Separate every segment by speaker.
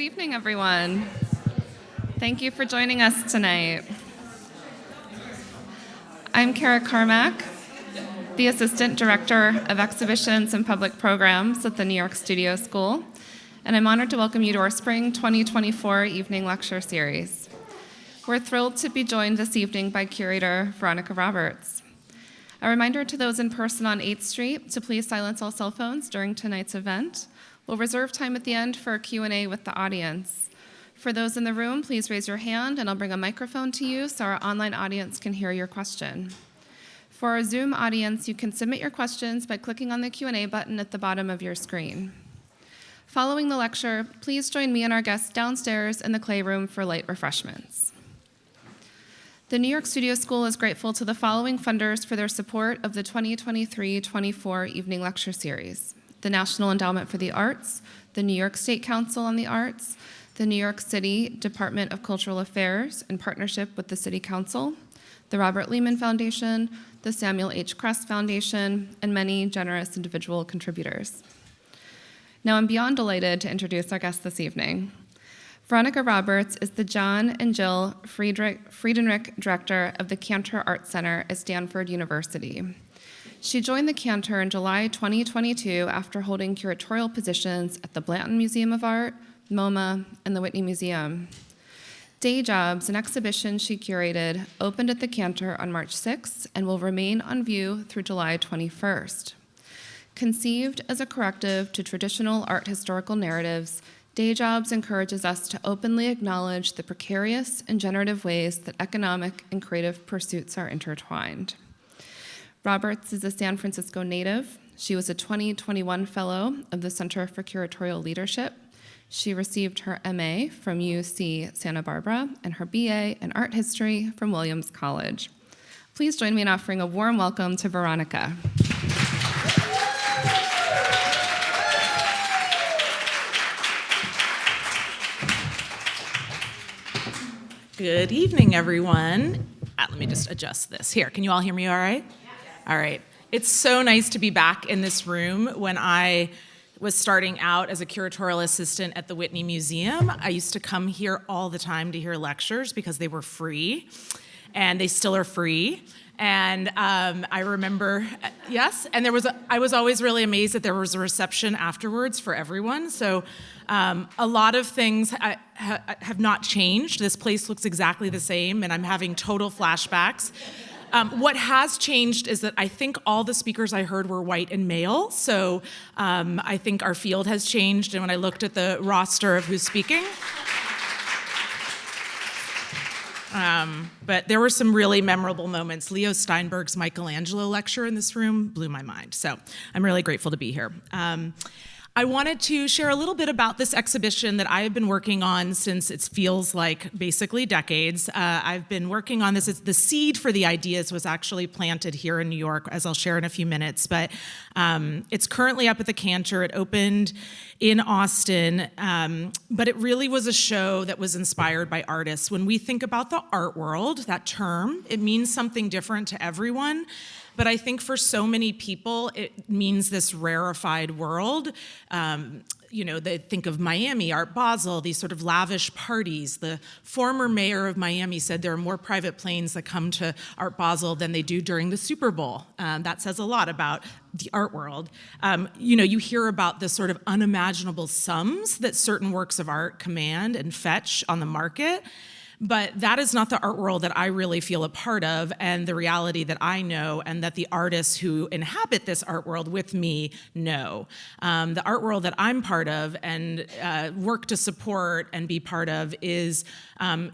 Speaker 1: evening, everyone. Thank you for joining us tonight. I'm Kara Carmack, the Assistant Director of Exhibitions and Public Programs at the New York Studio School, and I'm honored to welcome you to our Spring 2024 Evening Lecture Series. We're thrilled to be joined this evening by curator Veronica Roberts. A reminder to those in person on 8th Street to please silence all cell phones during tonight's event. We'll reserve time at the end for a Q&A with the audience. For those in the room, please raise your hand and I'll bring a microphone to you so our online audience can hear your question. For our Zoom audience, you can submit your questions by clicking on the Q&A button at the bottom of your screen. Following the lecture, please join me and our guests downstairs in the Clay Room for light refreshments. The New York Studio School is grateful to the following funders for their support of the 2023-24 Evening Lecture Series: the National Endowment for the Arts, the New York State Council on the Arts, the New York City Department of Cultural Affairs in partnership with the City Council, the Robert Lehman Foundation, the Samuel H. Kress Foundation, and many generous individual contributors. Now I'm beyond delighted to introduce our guest this evening. Veronica Roberts is the John and Jill Freidenrich Director of the Cantor Arts Center at Stanford University. She joined the Cantor in July 2022 after holding curatorial positions at the Blanton Museum of Art, MoMA, and the Whitney Museum. Day Jobs, an exhibition she curated, opened at the Cantor on March 6th and will remain on view through July 21st. Conceived as a corrective to traditional art historical narratives, Day Jobs encourages us to openly acknowledge the precarious and generative ways that economic and creative pursuits are intertwined. Roberts is a San Francisco native. She was a 2021 fellow of the Center for Curatorial Leadership. She received her MA from UC Santa Barbara and her BA in art history from Williams College. Please join me in offering a warm welcome to Veronica.
Speaker 2: Good evening, everyone. Let me just adjust this. Here, can you all hear me all right? All right. It's so nice to be back in this room. When I was starting out as a curatorial assistant at the Whitney Museum, I used to come here all the time to hear lectures because they were free, and they still are free. And I remember, yes, and I was always really amazed that there was a reception afterwards for everyone. So a lot of things have not changed. This place looks exactly the same, and I'm having total flashbacks. What has changed is that I think all the speakers I heard were white and male, so I think our field has changed, and when I looked at the roster of who's speaking, but there were some really memorable moments. Leo Steinberg's Michelangelo lecture in this room blew my mind, so I'm really grateful to be here. I wanted to share a little bit about this exhibition that I have been working on since it feels like basically decades. I've been working on this. The seed for the ideas was actually planted here in New York, as I'll share in a few minutes, but it's currently up at the Cantor. It opened in Austin, but it really was a show that was inspired by artists. When we think about the art world, that term, it means something different to everyone. But I think for so many people, it means this rarefied world. They think of Miami, Art Basel, these sort of lavish parties. The former mayor of Miami said there are more private planes that come to Art Basel than they do during the Super Bowl. That says a lot about the art world. You hear about the sort of unimaginable sums that certain works of art command and fetch on the market. But that is not the art world that I really feel a part of, and the reality that I know and that the artists who inhabit this art world with me know. The art world that I'm part of and work to support and be part of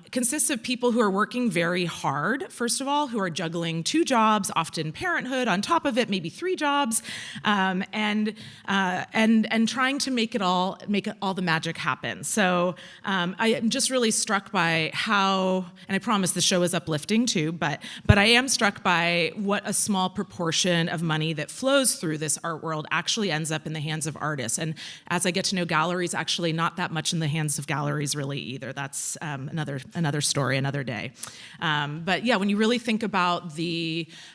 Speaker 2: consists of people who are working very hard, first of all, who are juggling 2 jobs, often parenthood on top of it, maybe 3 jobs, and trying to make all the magic happen. So I am just really struck by how how, and I promise the show is uplifting too, but I am struck by what a small proportion of money that flows through this art world actually ends up in the hands of artists. And as I get to know galleries, actually not that much in the hands of galleries really either. That's another story, another day. But yeah, when you really think about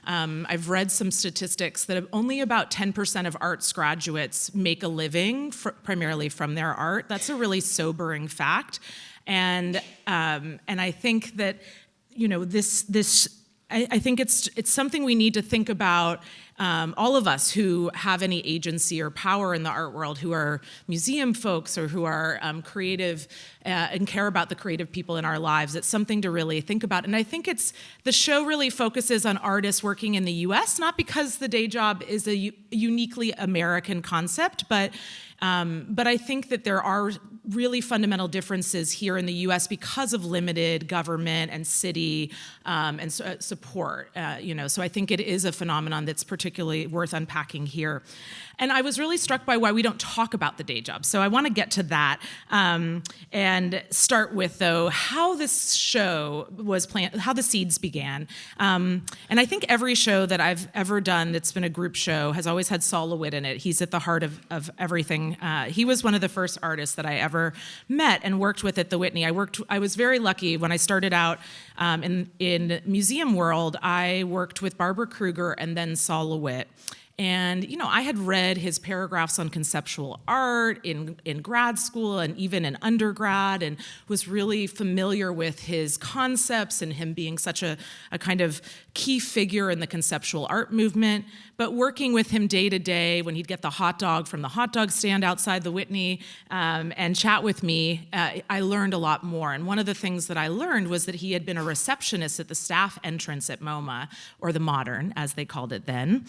Speaker 2: I've read some statistics that only about 10% of arts graduates make a living primarily from their art. That's a really sobering fact. And I think that, I think it's something we need to think about, all of us who have any agency or power in the art world, who are museum folks or who are creative and care about the creative people in our lives. It's something to really think about. And I think the show really focuses on artists working in the US, not because the day job is a uniquely American concept, but I think that there are really fundamental differences here in the U.S. because of limited government and city and support. So I think it is a phenomenon that's particularly worth unpacking here. And I was really struck by why we don't talk about the day job. So I want to get to that and start with, though, how this show was planned, how the seeds began. And I think every show that I've ever done that's been a group show has always had Saul LeWitt in it. He's at the heart of everything. He was one of the first artists that I ever met and worked with at the Whitney. I was very lucky when I started out in museum world. I worked with Barbara Kruger and then Saul LeWitt. And, I had read his paragraphs on conceptual art in grad school and even in undergrad, and was really familiar with his concepts and him being such a kind of key figure in the conceptual art movement. But working with him day to day, when he'd get the hot dog from the hot dog stand outside the Whitney and chat with me, I learned a lot more. And one of the things that I learned was that he had been a receptionist at the staff entrance at MoMA, or the Modern, as they called it then.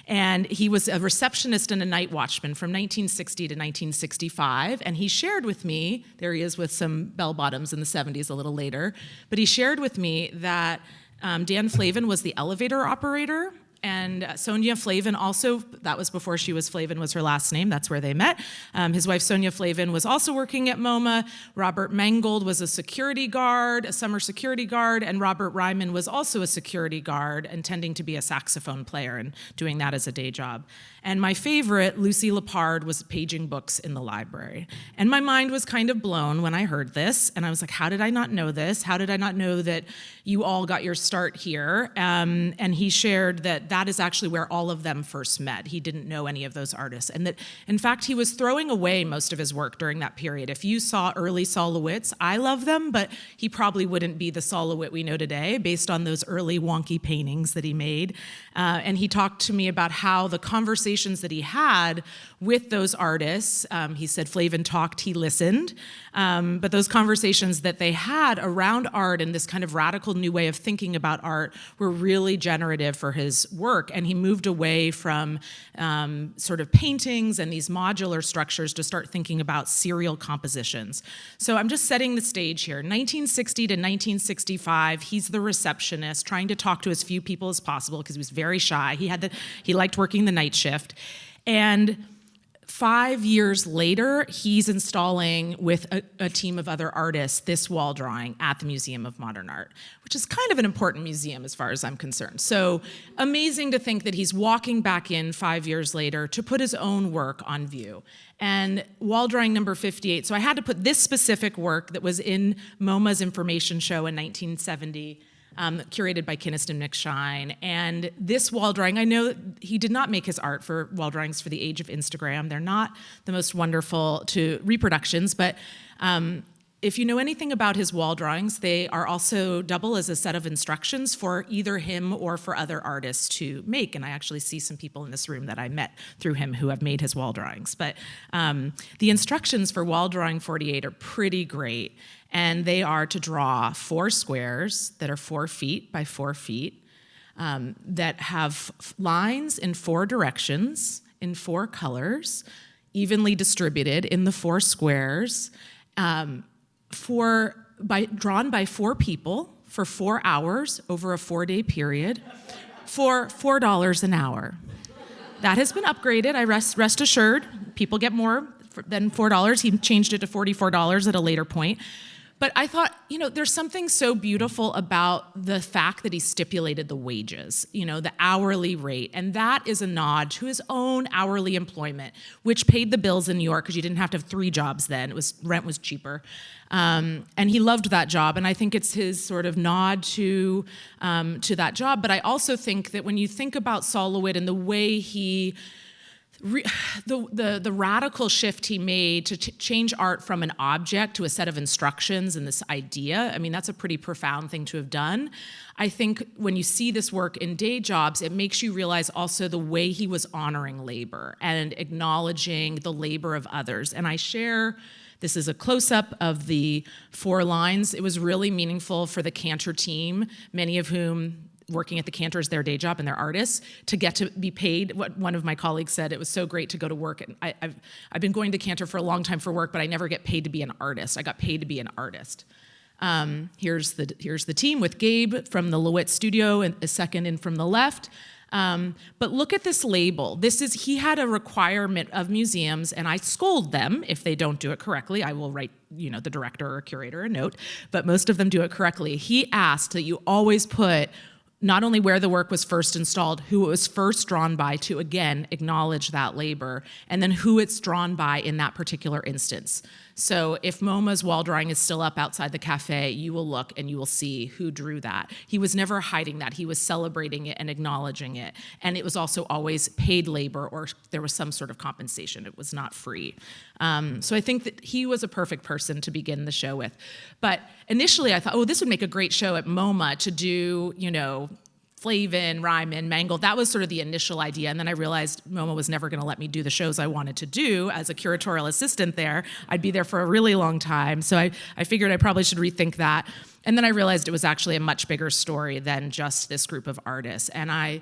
Speaker 2: And he was a receptionist and a night watchman from 1960 to 1965. And he shared with me, there he is with some bell-bottoms in the 70s a little later, but he shared with me that Dan Flavin was the elevator operator. And Sonia Flavin also, that was before she was Flavin was her last name, that's where they met. His wife Sonia Flavin was also working at MoMA. Robert Mangold was a security guard, a summer security guard, and Robert Ryman was also a security guard, intending to be a saxophone player and doing that as a day job. And my favorite, Lucy Lepard, was paging books in the library. And my mind was kind of blown when I heard this, and I was like, how did I not know this? How did I not know that you all got your start here? And he shared that is actually where all of them first met. He didn't know any of those artists. And that, in fact, he was throwing away most of his work during that period. If you saw early Saul LeWitt's, I love them, but he probably wouldn't be the Saul LeWitt we know today based on those early wonky paintings that he made. And he talked to me about how the conversations that he had with those artists, he said Flavin talked, he listened, but those conversations that they had around art and this kind of radical new way of thinking about art were really generative for his work. And he moved away from sort of paintings and these modular structures to start thinking about serial compositions. So I'm just setting the stage here. 1960 to 1965, he's the receptionist, trying to talk to as few people as possible because he was very shy. He liked working the night shift. And 5 years later, he's installing with a team of other artists this wall drawing at the Museum of Modern Art, which is kind of an important museum as far as I'm concerned. So amazing to think that he's walking back in 5 years later to put his own work on view. And wall drawing number 58, so I had to put this specific work that was in MoMA's information show in 1970, curated by Kinniston McShine. And this wall drawing, I know he did not make his art for wall drawings for the age of Instagram. They're not the most wonderful to reproductions, but if you know anything about his wall drawings, they are also double as a set of instructions for either him or for other artists to make. And I actually see some people in this room that I met through him who have made his wall drawings. But the instructions for wall drawing 48 are pretty great. And they are to draw 4 squares that are 4 feet by 4 feet, that have lines in 4 directions, in 4 colors, evenly distributed in the 4 squares, drawn by 4 people for 4 hours over a 4-day period for $4 an hour. That has been upgraded, I rest assured. People get more than $4. He changed it to $44 at a later point. But I thought, there's something so beautiful about the fact that he stipulated the wages, the hourly rate. And that is a nod to his own hourly employment, which paid the bills in New York because you didn't have to have 3 jobs then. Rent was cheaper. And he loved that job. And I think it's his sort of nod to that job. But I also think that when you think about Sol LeWitt and the way he the radical shift he made to change art from an object to a set of instructions and this idea, I mean, that's a pretty profound thing to have done. I think when you see this work in day jobs, it makes you realize also the way he was honoring labor and acknowledging the labor of others. And this is a close-up of the 4 lines. It was really meaningful for the Cantor team, many of whom working at the Cantor is their day job and they're artists, to get to be paid. What one of my colleagues said, it was so great to go to work. And I've been going to Cantor for a long time for work, but I never get paid to be an artist. I got paid to be an artist. Here's the team with Gabe from the LeWitt studio, and a second in from the left. But look at this label. He had a requirement of museums, and I scold them if they don't do it correctly. I will write, the director or curator a note, but most of them do it correctly. He asked that you always put not only where the work was first installed, who it was first drawn by, to again acknowledge that labor, and then who it's drawn by in that particular instance. So if MoMA's wall drawing is still up outside the cafe, you will look and you will see who drew that. He was never hiding that. He was celebrating it and acknowledging it. And it was also always paid labor, or there was some sort of compensation. It was not free. So I think that he was a perfect person to begin the show with. But initially I thought, this would make a great show at MoMA to do, Flavin, Ryman, Mangold. That was sort of the initial idea. And then I realized MoMA was never going to let me do the shows I wanted to do as a curatorial assistant there. I'd be there for a really long time. So I figured I probably should rethink that. And then I realized it was actually a much bigger story than just this group of artists. And I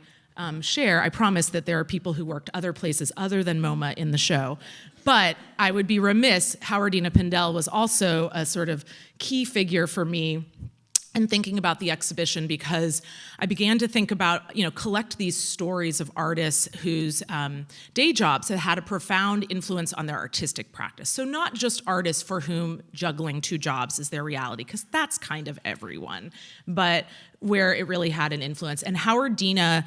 Speaker 2: promise that there are people who worked other places other than MoMA in the show. But I would be remiss, Howardina Pindell was also a sort of key figure for me and thinking about the exhibition, because I began to think about, collect these stories of artists whose day jobs had a profound influence on their artistic practice. So not just artists for whom juggling 2 jobs is their reality, because that's kind of everyone, but where it really had an influence. And Howardina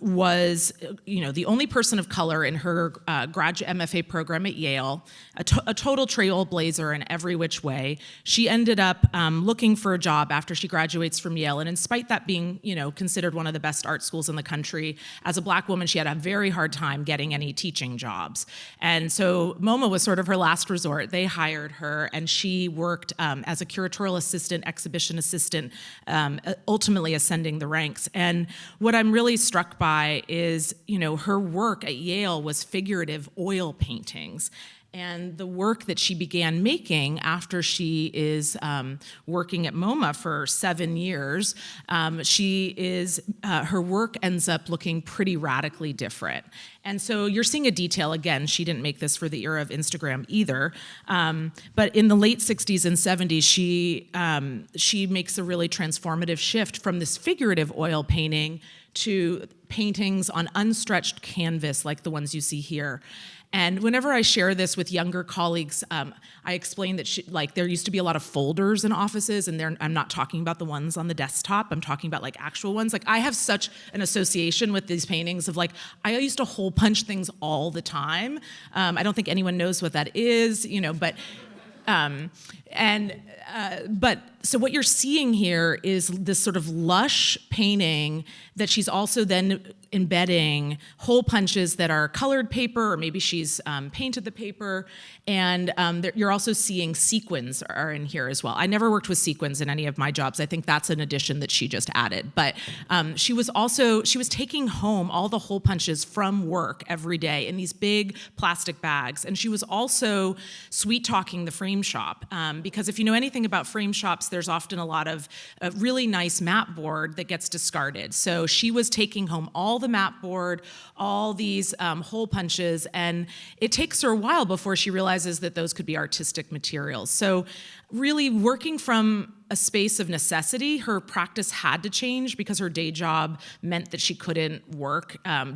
Speaker 2: was, the only person of color in her graduate MFA program at Yale, a total trailblazer in every which way. She ended up looking for a job after she graduates from Yale, and in spite that being, considered one of the best art schools in the country, as a Black woman, she had a very hard time getting any teaching jobs. And so MoMA was sort of her last resort. They hired her, and she worked as a curatorial assistant, exhibition assistant, ultimately ascending the ranks. And what I'm really struck by is, her work at Yale was figurative oil paintings. And the work that she began making after she is working at MoMA for 7 years, her work ends up looking pretty radically different. And so you're seeing a detail, again, she didn't make this for the era of Instagram either, but in the late 60s and 70s, she makes a really transformative shift from this figurative oil painting to paintings on unstretched canvas like the ones you see here. And whenever I share this with younger colleagues, I explain that there used to be a lot of folders in offices, and I'm not talking about the ones on the desktop. I'm talking about actual ones. I have such an association with these paintings of I used to hole punch things all the time. I don't think anyone knows what that is, but. But so what you're seeing here is this sort of lush painting that she's also then embedding hole punches that are colored paper, or maybe she's painted the paper, and you're also seeing sequins are in here as well. I never worked with sequins in any of my jobs. I think that's an addition that she just added. But she was taking home all the hole punches from work every day in these big plastic bags, and she was also sweet-talking the frame shop, because if you know anything about frame shops, there's often a lot of really nice mat board that gets discarded. So she was taking home all the mat board, all these hole punches, and it takes her a while before she realizes that those could be artistic materials. So really working from a space of necessity. Her practice had to change because her day job meant that she couldn't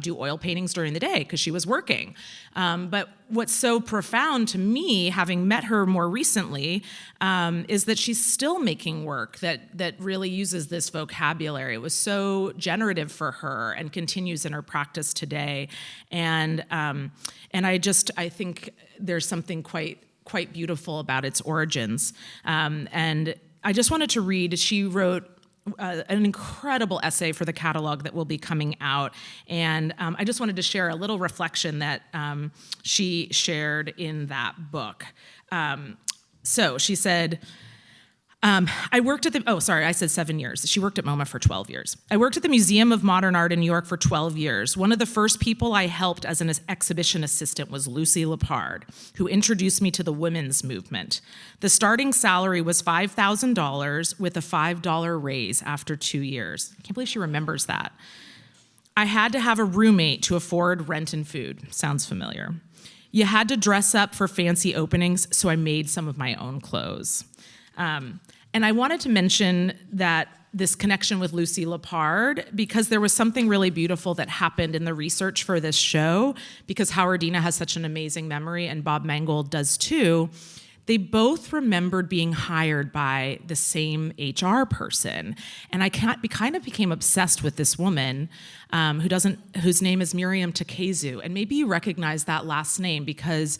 Speaker 2: do oil paintings during the day because she was working. But what's so profound to me, having met her more recently, is that she's still making work that really uses this vocabulary. It was so generative for her and continues in her practice today. And I think there's something quite beautiful about its origins. And I just wanted to read, she wrote an incredible essay for the catalog that will be coming out. And I just wanted to share a little reflection that she shared in that book. So she said, I worked at I said 7 years. She worked at MoMA for 12 years. I worked at the Museum of Modern Art in New York for 12 years. One of the first people I helped as an exhibition assistant was Lucy Lepard, who introduced me to the women's movement. The starting salary was $5,000 with a $5 raise after 2 years. I can't believe she remembers that. I had to have a roommate to afford rent and food. Sounds familiar. You had to dress up for fancy openings, so I made some of my own clothes. And I wanted to mention that this connection with Lucy Lepard because there was something really beautiful that happened in the research for this show, because Howardina has such an amazing memory and Bob Mangold does too. They both remembered being hired by the same HR person. And I kind of became obsessed with this woman whose name is Miriam Takezu. And maybe you recognize that last name because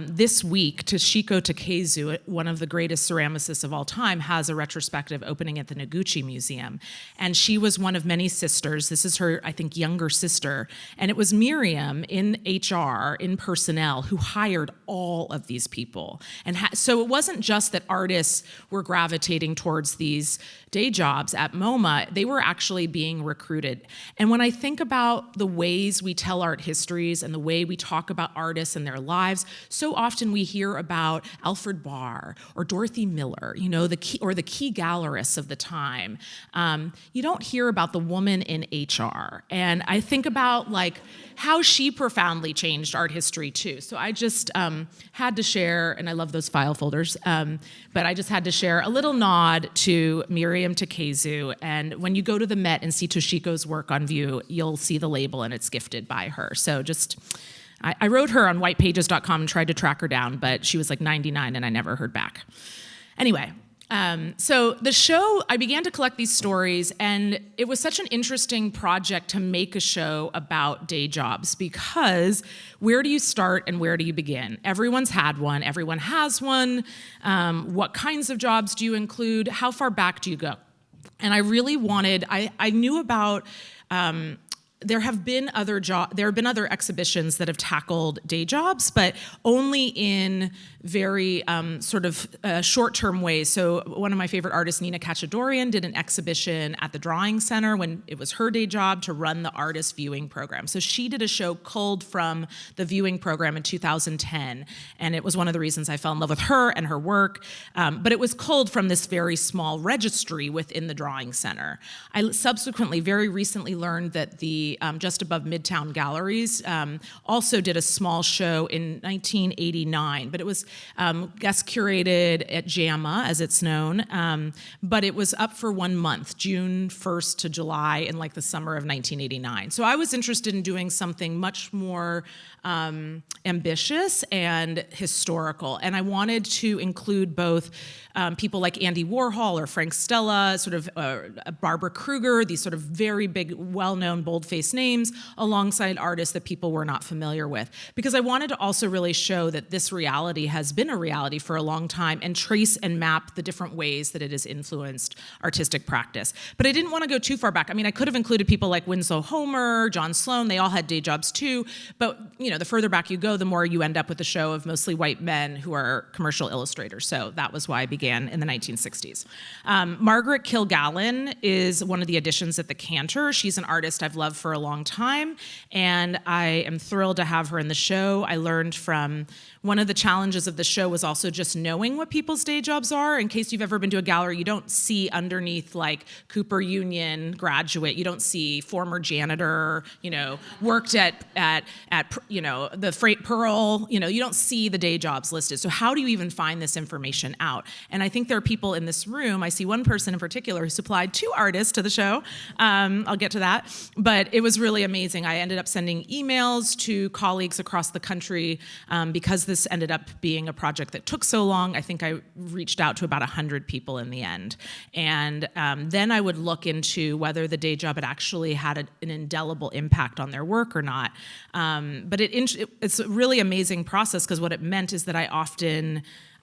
Speaker 2: this week, Toshiko Takezu, one of the greatest ceramicists of all time, has a retrospective opening at the Noguchi Museum. And she was one of many sisters. This is her, I think, younger sister. And it was Miriam in HR, in personnel, who hired all of these people. And so it wasn't just that artists were gravitating towards these day jobs at MoMA, they were actually being recruited. And when I think about the ways we tell art histories and the way we talk about artists and their lives, so often we hear about Alfred Barr or Dorothy Miller, the key gallerists of the time. You don't hear about the woman in HR. And I think about how she profoundly changed art history too. So I just had to share, and I love those file folders, but I just had to share a little nod to Miriam Takezu. And when you go to the Met and see Toshiko's work on view, you'll see the label and it's gifted by her. So I wrote her on whitepages.com and tried to track her down, but she was 99 and I never heard back. Anyway, so the show, I began to collect these stories, and it was such an interesting project to make a show about day jobs, because where do you start and where do you begin? Everyone's had one, everyone has one. What kinds of jobs do you include? How far back do you go? And I really I knew about, there have been other exhibitions that have tackled day jobs, but only in very short-term ways. So one of my favorite artists, Nina Kachadorian, did an exhibition at the Drawing Center when it was her day job to run the artist viewing program. So she did a show culled from the viewing program in 2010, and it was one of the reasons I fell in love with her and her work, but it was culled from this very small registry within the Drawing Center. I subsequently, very recently, learned that the just above Midtown Galleries also did a small show in 1989, but it was guest curated at JAMA, as it's known, but it was up for 1 month, June 1st to July in the summer of 1989. So I was interested in doing something much more ambitious and historical, and I wanted to include both people like Andy Warhol or Frank Stella, Barbara Kruger, these sort of very big, well-known, bold-faced names, alongside artists that people were not familiar with. Because I wanted to also really show that this reality has been a reality for a long time and trace and map the different ways that it has influenced artistic practice. But I didn't want to go too far back. I mean, I could have included people like Winslow Homer, John Sloan, they all had day jobs too, but the further back you go, the more you end up with a show of mostly white men who are commercial illustrators. So that was why I began in the 1960s. Margaret Kilgallen is one of the additions at the Cantor. She's an artist I've loved for for a long time, and I am thrilled to have her in the show. I learned from one of the challenges of the show was also just knowing what people's day jobs are. In case you've ever been to a gallery, you don't see underneath like Cooper Union graduate, you don't see former janitor, worked at the Freight Pearl, you don't see the day jobs listed. So how do you even find this information out? And I think there are people in this room, I see one person in particular who supplied 2 artists to the show. I'll get to that. But it was really amazing. I ended up sending emails to colleagues across the country because this ended up being a project that took so long. I think I reached out to about 100 people in the end. And then I would look into whether the day job had actually had an indelible impact on their work or not. But it's a really amazing process because what it meant is that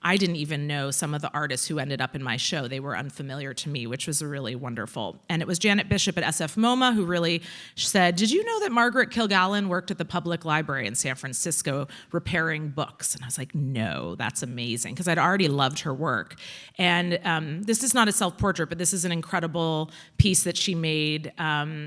Speaker 2: I didn't even know some of the artists who ended up in my show. They were unfamiliar to me, which was really wonderful. And it was Janet Bishop at SF MoMA who really said, did you know that Margaret Kilgallen worked at the public library in San Francisco repairing books? And I was like, no, that's amazing, because I'd already loved her work. And this is not a self-portrait, but this is an incredible piece that she made.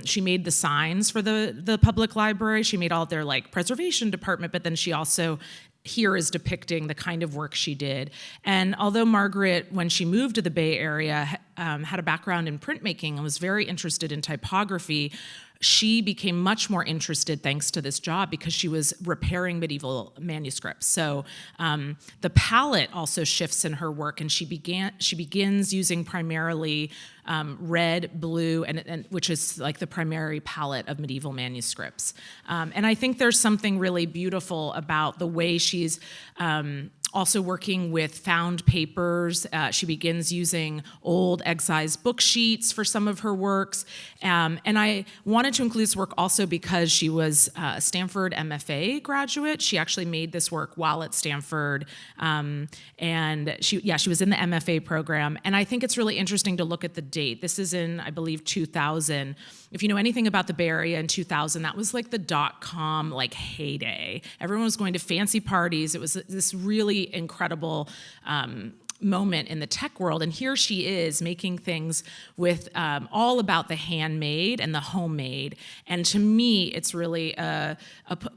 Speaker 2: She made the signs for the public library. She made all their preservation department, but then she also here is depicting the kind of work she did. And although Margaret, when she moved to the Bay Area, had a background in printmaking and was very interested in typography, she became much more interested thanks to this job because she was repairing medieval manuscripts. So the palette also shifts in her work, and she begins using primarily red, blue, and which is like the primary palette of medieval manuscripts. And I think there's something really beautiful about the way she's also working with found papers. She begins using old excised book sheets for some of her works. And I wanted to include this work also because she was a Stanford MFA graduate. She actually made this work while at Stanford. And she was in the MFA program. And I think it's really interesting to look at the date. This is in, I believe, 2000. If you know anything about the Bay Area in 2000, that was like the .com heyday. Everyone was going to fancy parties. It was this really incredible moment in the tech world, and here she is making things with all about the handmade and the homemade. And to me, it's really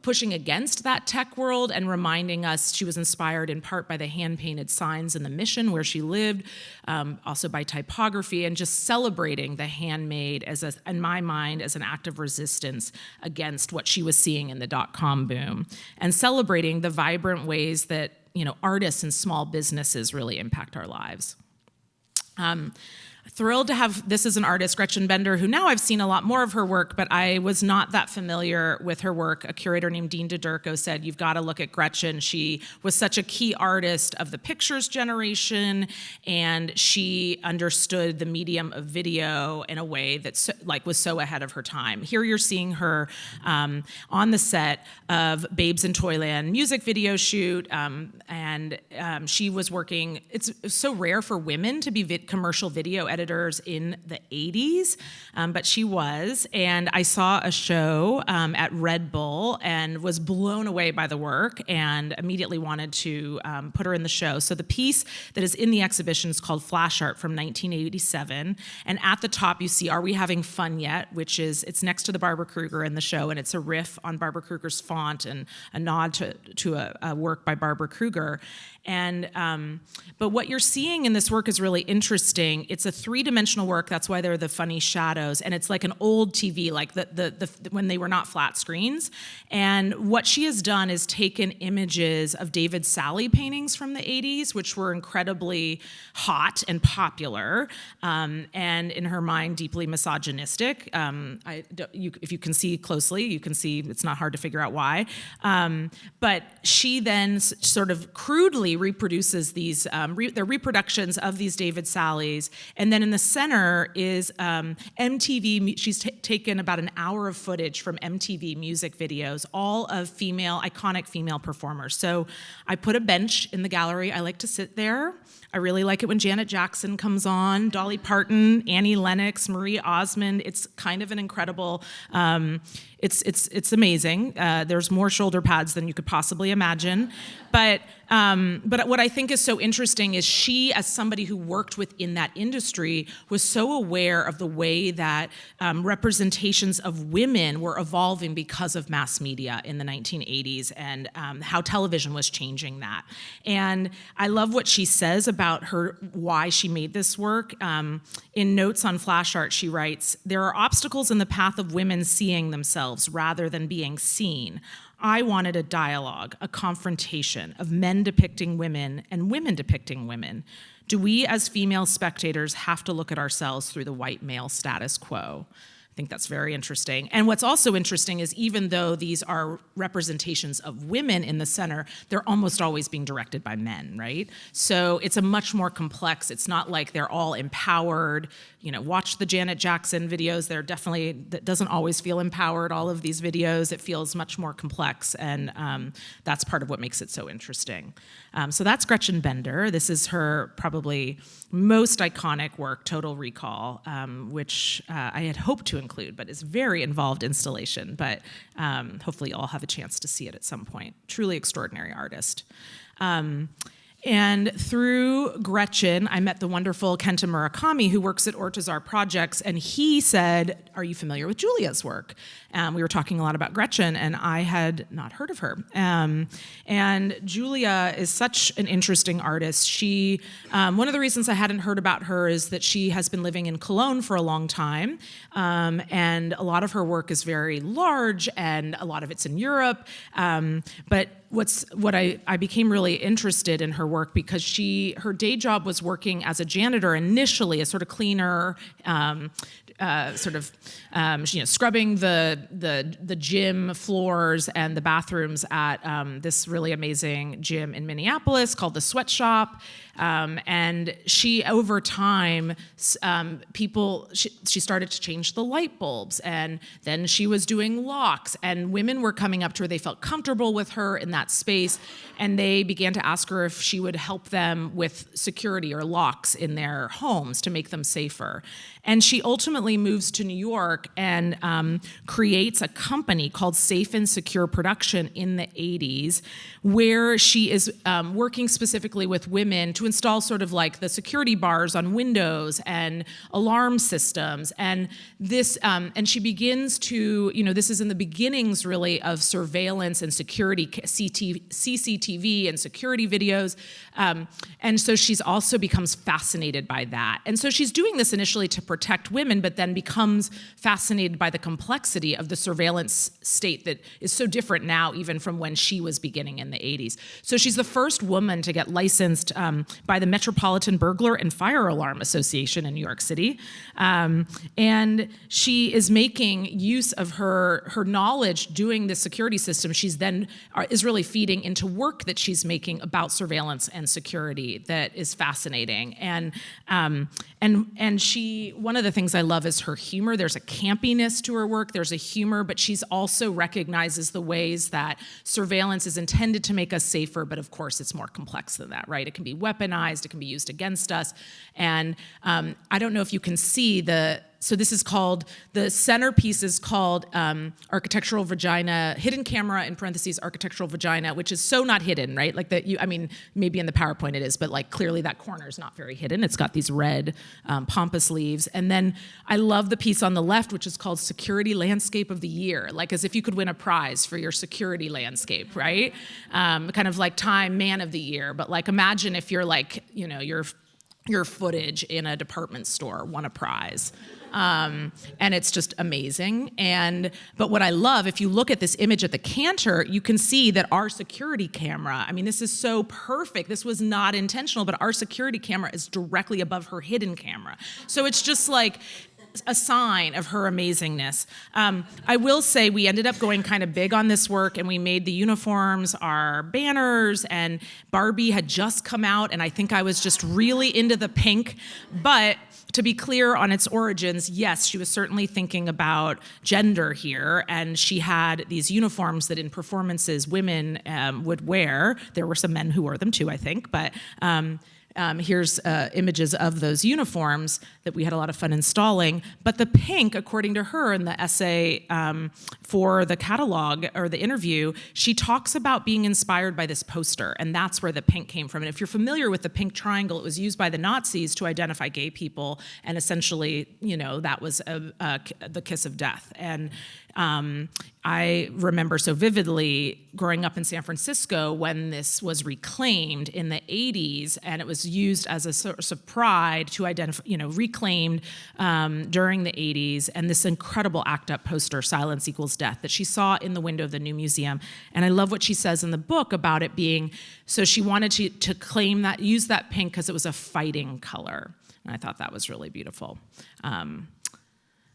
Speaker 2: pushing against that tech world and reminding us she was inspired in part by the hand-painted signs in the Mission where she lived, also by typography, and just celebrating the handmade in my mind, as an act of resistance against what she was seeing in the .com boom, and celebrating the vibrant ways that artists and small businesses really impact our lives. Thrilled to have, this is an artist, Gretchen Bender, who now I've seen a lot more of her work, but I was not that familiar with her work. A curator named Dean DeDurko said, you've got to look at Gretchen. She was such a key artist of the pictures generation, and she understood the medium of video in a way that was so ahead of her time. Here you're seeing her on the set of Babes in Toyland music video shoot, and she was working, it's so rare for women to be commercial video editors in the 80s, but she was. And I saw a show at Red Bull and was blown away by the work and immediately wanted to put her in the show. So the piece that is in the exhibition is called Flash Art from 1987. And at the top you see Are We Having Fun Yet?, which is, it's next to the Barbara Kruger in the show, and it's a riff on Barbara Kruger's font and a nod to a work by Barbara Kruger. And but what you're seeing in this work is really interesting. It's a three-dimensional work. That's why there are the funny shadows, and it's like an old TV, like the when they were not flat screens. And what she has done is taken images of David Salle paintings from the 80s, which were incredibly hot and popular, and in her mind deeply misogynistic. If you can see closely, you can see it's not hard to figure out why. But she then sort of crudely reproduces these, they're reproductions of these David Salles, and then in the center is MTV, she's taken about an hour of footage from MTV music videos, all of iconic female performers. So I put a bench in the gallery. I like to sit there. I really like it when Janet Jackson comes on, Dolly Parton, Annie Lennox, Marie Osmond. It's kind of an incredible, it's amazing. There's more shoulder pads than you could possibly imagine. But But what I think is so interesting is she, as somebody who worked within that industry, was so aware of the way that representations of women were evolving because of mass media in the 1980s and how television was changing that. And I love what she says about why she made this work. In Notes on Flash Art, she writes, "There are obstacles in the path of women seeing themselves rather than being seen. I wanted a dialogue, a confrontation of men depicting women and women depicting women. Do we as female spectators have to look at ourselves through the white male status quo?" I think that's very interesting. And what's also interesting is even though these are representations of women in the center, they're almost always being directed by men, right? So it's a much more complex, it's not like they're all empowered. Watch the Janet Jackson videos. That doesn't always feel empowered, all of these videos. It feels much more complex, and that's part of what makes it so interesting. So that's Gretchen Bender. This is her probably most iconic work, Total Recall, which I had hoped to include, but is very involved installation, but hopefully you'll all have a chance to see it at some point. Truly extraordinary artist. And through Gretchen, I met the wonderful Kenta Murakami, who works at Ortizar Projects, and he said, "Are you familiar with Julia's work?" We were talking a lot about Gretchen, and I had not heard of her. And Julia is such an interesting artist. One of the reasons I hadn't heard about her is that she has been living in Cologne for a long time, and a lot of her work is very large, and a lot of it's in Europe. But I became really interested in her work because her day job was working as a janitor initially, a sort of cleaner, scrubbing the gym floors and the bathrooms at this really amazing gym in Minneapolis called the Sweatshop. And she, over time, she started to change the light bulbs, and then she was doing locks, and women were coming up to her. They felt comfortable with her in that space, and they began to ask her if she would help them with security or locks in their homes to make them safer. And she ultimately moves to New York and creates a company called Safe and Secure Production in the 80s, where she is working specifically with women to install sort of like the security bars on windows and alarm systems. And this, and she begins to, this is in the beginnings really of surveillance and security, CCTV and security videos. And so she's also becomes fascinated by that. And so she's doing this initially to protect women, but then becomes fascinated by the complexity of the surveillance state that is so different now even from when she was beginning in the 80s. So she's the first woman to get licensed by the Metropolitan Burglar and Fire Alarm Association in New York City. And she is making use of her knowledge doing the security system. She's then is really feeding into work that she's making about surveillance and security that is fascinating. And she, one of the things I love is her humor. There's a campiness to her work. There's a humor, but she's also recognizes the ways that surveillance is intended to make us safer, but of course it's more complex than that, right? It can be weaponized, it can be used against us. And I don't know if you can see so this is called, the centerpiece is called Architectural Vagina, hidden camera in parentheses, Architectural Vagina, which is so not hidden, right? Like maybe in the PowerPoint it is, but like clearly that corner is not very hidden. It's got these red pompous leaves. And then I love the piece on the left, which is called Security Landscape of the Year, like as if you could win a prize for your security landscape, right? Kind of like Time Man of the Year, but like imagine if you're like, your footage in a department store won a prize. And it's just amazing. But what I love, if you look at this image at the Cantor, you can see that our security camera, this is so perfect. This was not intentional, but our security camera is directly above her hidden camera. So it's just like a sign of her amazingness. I will say we ended up going kind of big on this work, and we made the uniforms our banners, and Barbie had just come out, and I think I was just really into the pink. But to be clear on its origins, yes, she was certainly thinking about gender here, and she had these uniforms that in performances women would wear. There were some men who wore them too, I think, but Here's images of those uniforms that we had a lot of fun installing. But the pink, according to her in the essay for the catalog or the interview, she talks about being inspired by this poster, and that's where the pink came from. And if you're familiar with the pink triangle, it was used by the Nazis to identify gay people, and essentially, that was the kiss of death. And I remember so vividly growing up in San Francisco when this was reclaimed in the 80s, and it was used as a source of pride to identify, reclaimed during the 80s, and this incredible ACT UP poster, Silence Equals Death, that she saw in the window of the new museum. And I love what she says in the book about it being, so she wanted to claim that, use that pink because it was a fighting color. And I thought that was really beautiful.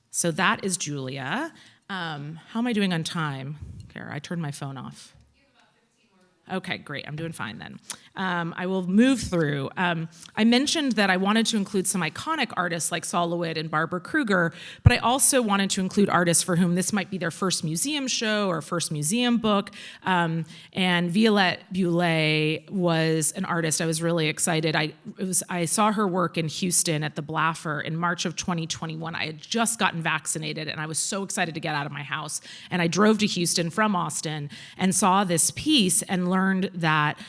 Speaker 2: So that is Julia. How am I doing on time? Kara, I turned my phone off. You have about 15 more minutes. Okay, great. I'm doing fine then. I will move through. I mentioned that I wanted to include some iconic artists like Sol LeWitt and Barbara Kruger, but I also wanted to include artists for whom this might be their first museum show or first museum book. And Violette Boulet was an artist. I was really excited. I saw her work in Houston at the Blaffer in March of 2021. I had just gotten vaccinated, and I was so excited to get out of my house. And I drove to Houston from Austin and saw this piece and learned that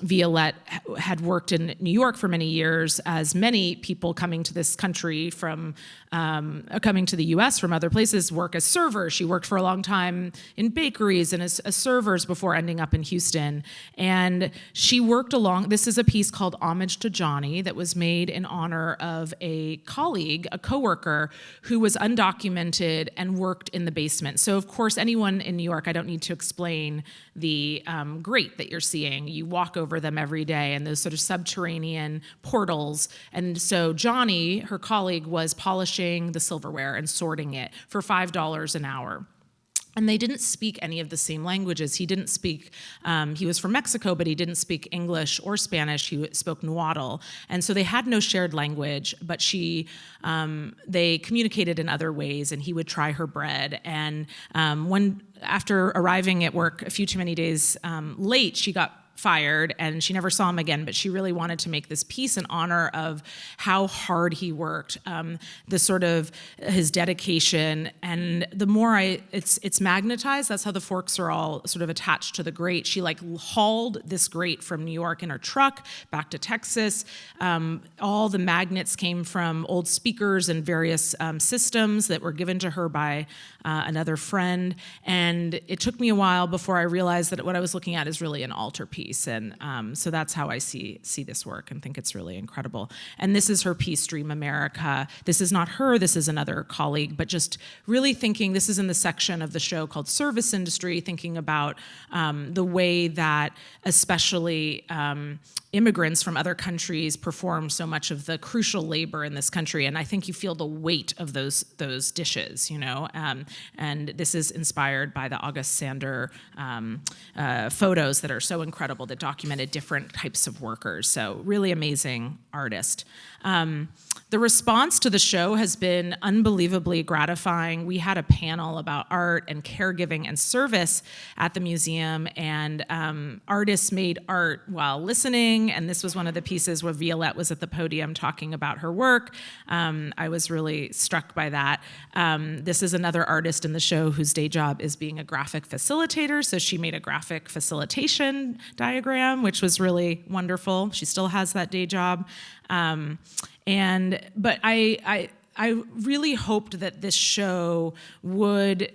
Speaker 2: Violette had worked in New York for many years, as many people coming to this country from, coming to the US from other places work as servers. She worked for a long time in bakeries and as servers before ending up in Houston. And she worked along, this is a piece called Homage to Johnny that was made in honor of a colleague, a coworker, who was undocumented and worked in the basement. So of course, anyone in New York, I don't need to explain the grate that you're seeing. You walk over them every day, and those sort of subterranean portals. And so Johnny, her colleague, was polishing the silverware and sorting it for $5 an hour. And they didn't speak any of the same languages. He didn't speak, he was from Mexico, but he didn't speak English or Spanish. He spoke Nahuatl. And so they had no shared language, but they communicated in other ways, and he would try her bread. And after arriving at work a few too many days late, she got fired, and she never saw him again, but she really wanted to make this piece in honor of how hard he worked, the sort of his dedication. And the more it's magnetized, that's how the forks are all sort of attached to the grate. She hauled this grate from New York in her truck back to Texas. All the magnets came from old speakers and various systems that were given to her by another friend. And it took me a while before I realized that what I was looking at is really an altarpiece. And so that's how I see this work and think it's really incredible. And this is her piece, Dream America. This is not her, this is another colleague, but just really thinking, this is in the section of the show called Service Industry, thinking about the way that especially immigrants from other countries perform so much of the crucial labor in this country. And I think you feel the weight of those dishes, and this is inspired by the August Sander photos that are so incredible that documented different types of workers. So really amazing artist. The response to the show has been unbelievably gratifying. We had a panel about art and caregiving and service at the museum, and artists made art while listening, and this was one of the pieces where Violette was at the podium talking about her work. I was really struck by that. This is another artist in the show whose day job is being a graphic facilitator, so she made a graphic facilitation diagram, which was really wonderful. She still has that day job. But I really hoped that this show would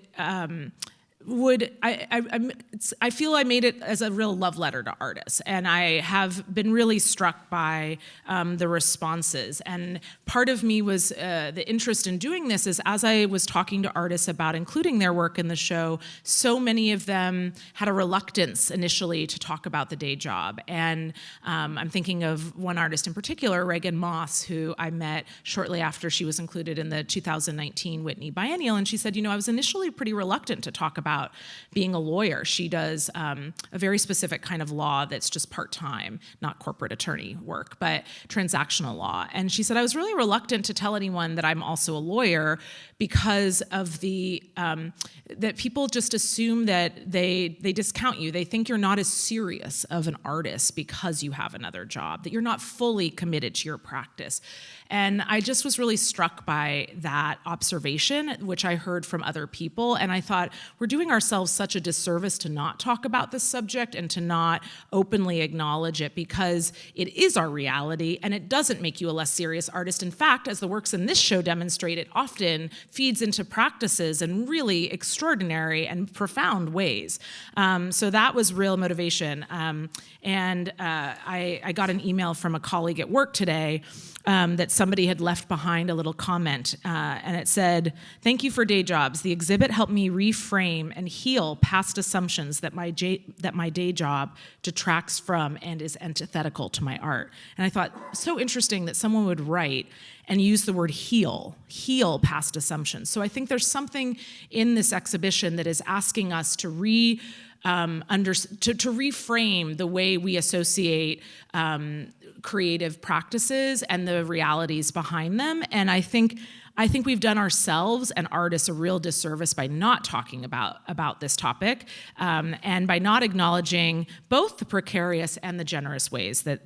Speaker 2: I feel I made it as a real love letter to artists, and I have been really struck by the responses. And part of me was the interest in doing this is as I was talking to artists about including their work in the show, so many of them had a reluctance initially to talk about the day job. And I'm thinking of one artist in particular, Reagan Moss, who I met shortly after she was included in the 2019 Whitney Biennial, and she said, I was initially pretty reluctant to talk about about being a lawyer. She does a very specific kind of law that's just part-time, not corporate attorney work, but transactional law. And she said, I was really reluctant to tell anyone that I'm also a lawyer because of that people just assume that they discount you. They think you're not as serious of an artist because you have another job, that you're not fully committed to your practice. And I just was really struck by that observation, which I heard from other people. And I thought, we're doing ourselves such a disservice to not talk about this subject and to not openly acknowledge it, because it is our reality and it doesn't make you a less serious artist. In fact, as the works in this show demonstrate, it often feeds into practices in really extraordinary and profound ways. So that was real motivation. I got an email from a colleague at work today that somebody had left behind a little comment, and it said, "Thank you for day jobs. The exhibit helped me reframe and heal past assumptions that my day job detracts from and is antithetical to my art." And I thought, so interesting that someone would write and use the word heal past assumptions. So I think there's something in this exhibition that is asking us to reframe the way we associate creative practices and the realities behind them. And I think we've done ourselves and artists a real disservice by not talking about this topic, and by not acknowledging both the precarious and the generous ways that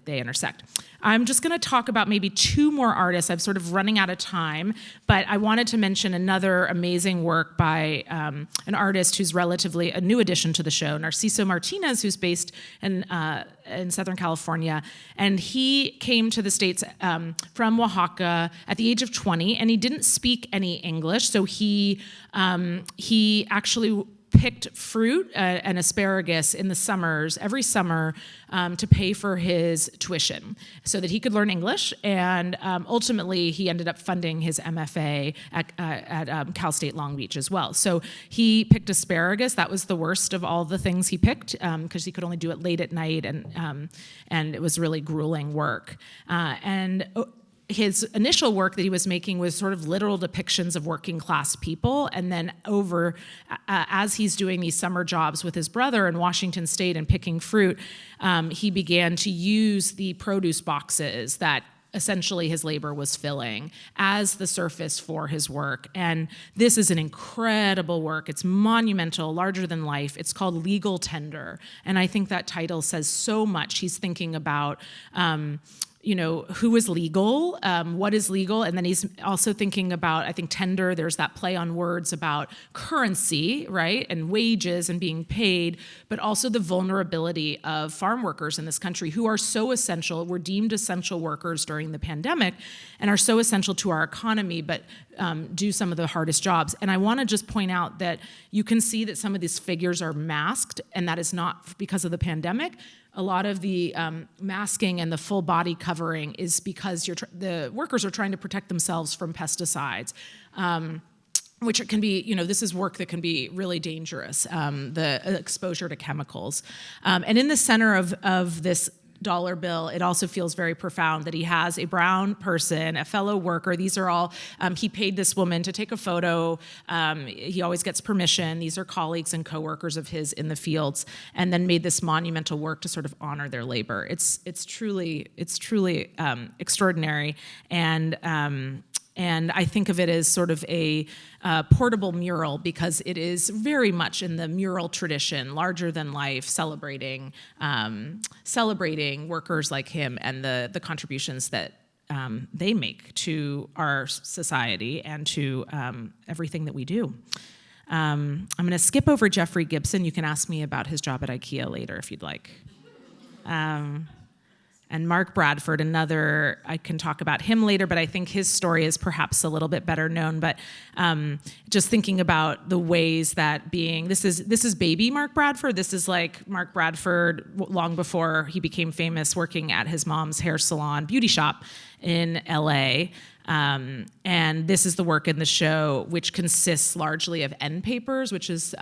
Speaker 2: they intersect. I'm just going to talk about maybe two more artists. I'm sort of running out of time, but I wanted to mention another amazing work by an artist who's relatively a new addition to the show, Narciso Martinez, who's based in Southern California. And he came to the States from Oaxaca at the age of 20, and he didn't speak any English, so he actually picked fruit and asparagus in the summers, every summer, to pay for his tuition so that he could learn English. And ultimately, he ended up funding his MFA at Cal State Long Beach as well. So he picked asparagus. That was the worst of all the things he picked, because he could only do it late at night, and it was really grueling work. His initial work that he was making was sort of literal depictions of working class people, and then as he's doing these summer jobs with his brother in Washington State and picking fruit, he began to use the produce boxes that essentially his labor was filling as the surface for his work. And this is an incredible work. It's monumental, larger than life. It's called Legal Tender, and I think that title says so much. He's thinking about who is legal, what is legal, and then he's also thinking about, I think, tender. There's that play on words about currency, right, and wages and being paid, but also the vulnerability of farm workers in this country who are so essential, were deemed essential workers during the pandemic, and are so essential to our economy, but do some of the hardest jobs. And I want to just point out that you can see that some of these figures are masked, and that is not because of the pandemic. A lot of the masking and the full body covering is because the workers are trying to protect themselves from pesticides, which it can be, this is work that can be really dangerous, the exposure to chemicals. And in the center of this dollar bill, it also feels very profound that he has a brown person, a fellow worker. These are all, he paid this woman to take a photo. He always gets permission. These are colleagues and coworkers of his in the fields, and then made this monumental work to sort of honor their labor. It's truly extraordinary. And I think of it as sort of a portable mural, because it is very much in the mural tradition, larger than life, celebrating workers like him and the contributions that they make to our society and to everything that we do. I'm going to skip over Jeffrey Gibson. You can ask me about his job at IKEA later if you'd like. And Mark Bradford, another, I can talk about him later, but I think his story is perhaps a little bit better known. But just thinking about the ways that this is baby Mark Bradford. This is like Mark Bradford long before he became famous, working at his mom's hair salon, beauty shop in LA. And this is the work in the show, which consists largely of end papers, which is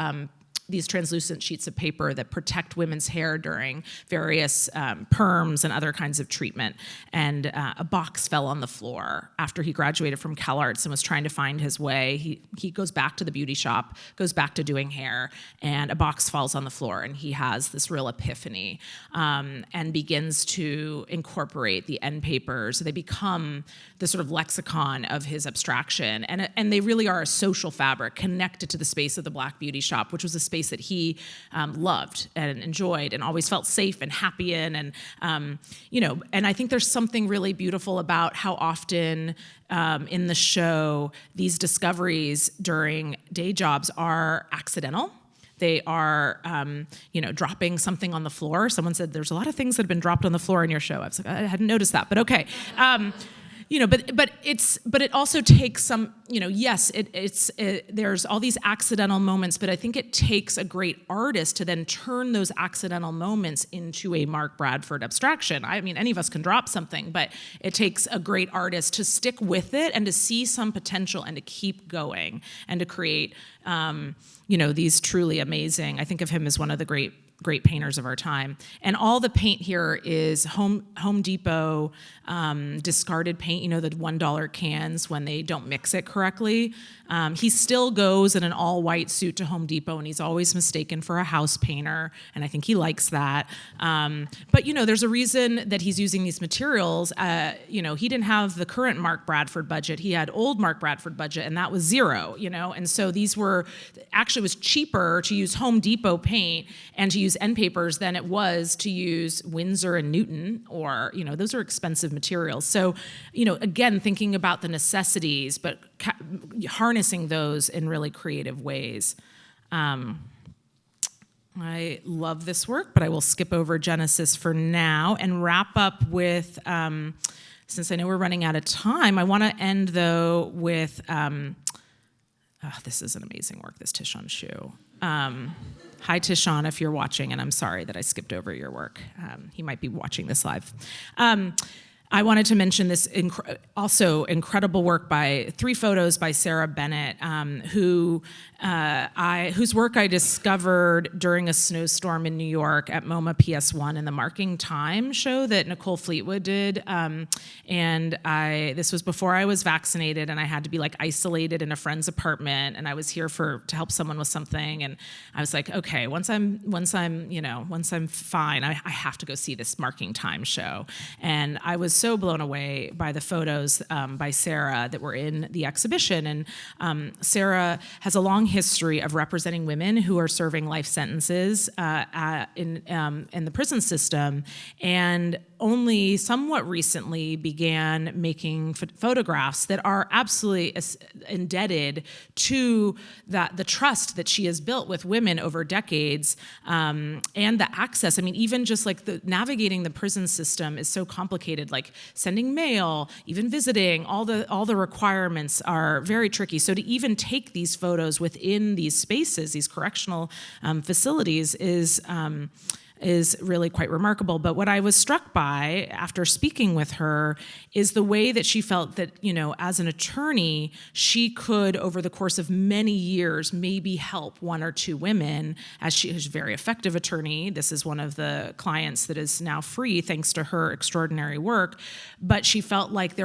Speaker 2: these translucent sheets of paper that protect women's hair during various perms and other kinds of treatment. And a box fell on the floor after he graduated from Cal Arts and was trying to find his way. He goes back to the beauty shop, goes back to doing hair, and a box falls on the floor, and he has this real epiphany and begins to incorporate the end papers. They become the sort of lexicon of his abstraction, and they really are a social fabric connected to the space of the Black Beauty Shop, which was a space that he loved and enjoyed and always felt safe and happy in. And and I think there's something really beautiful about how often in the show these discoveries during day jobs are accidental. They are, dropping something on the floor. Someone said there's a lot of things that have been dropped on the floor in your show. I was like, I hadn't noticed that, but okay. But it also takes some, yes, there's all these accidental moments, but I think it takes a great artist to then turn those accidental moments into a Mark Bradford abstraction. I mean, any of us can drop something, but it takes a great artist to stick with it and to see some potential and to keep going and to create, these truly amazing. I think of him as one of the great painters of our time. And all the paint here is Home Depot discarded paint, the $1 cans when they don't mix it correctly. He still goes in an all-white suit to Home Depot, and he's always mistaken for a house painter, and I think he likes that. But there's a reason that he's using these materials. He didn't have the current Mark Bradford budget. He had old Mark Bradford budget, and that was zero, and so these were, actually it was cheaper to use Home Depot paint and to use end papers than it was to use Winsor and Newton, or, those are expensive materials. So, again, thinking about the necessities, but harnessing those in really creative ways. I love this work, but I will skip over Genesis for now and wrap up with, since I know we're running out of time, I want to end, though, with, this is an amazing work, this Tishan Hsu. Hi, Tishan, if you're watching, and I'm sorry that I skipped over your work. He might be watching this live. I wanted to mention this also incredible work by 3 photos by Sarah Bennett, whose work I discovered during a snowstorm in New York at MoMA PS1 and the Marking Time show that Nicole Fleetwood did. This was before I was vaccinated, and I had to be isolated in a friend's apartment, and I was here to help someone with something. And I was like, okay, once I'm fine, I have to go see this Marking Time show. And I was so blown away by the photos by Sarah that were in the exhibition. And Sarah has a long history of representing women who are serving life sentences in the prison system, and only somewhat recently began making photographs that are absolutely indebted to the trust that she has built with women over decades, and the access. I mean, even just navigating the prison system is so complicated, sending mail, even visiting, all the requirements are very tricky. So to even take these photos within these spaces, these correctional facilities, is really quite remarkable. But what I was struck by after speaking with her is the way that she felt that, as an attorney, she could, over the course of many years, maybe help 1 or 2 women, as she is a very effective attorney. This is one of the clients that is now free thanks to her extraordinary work. But she felt like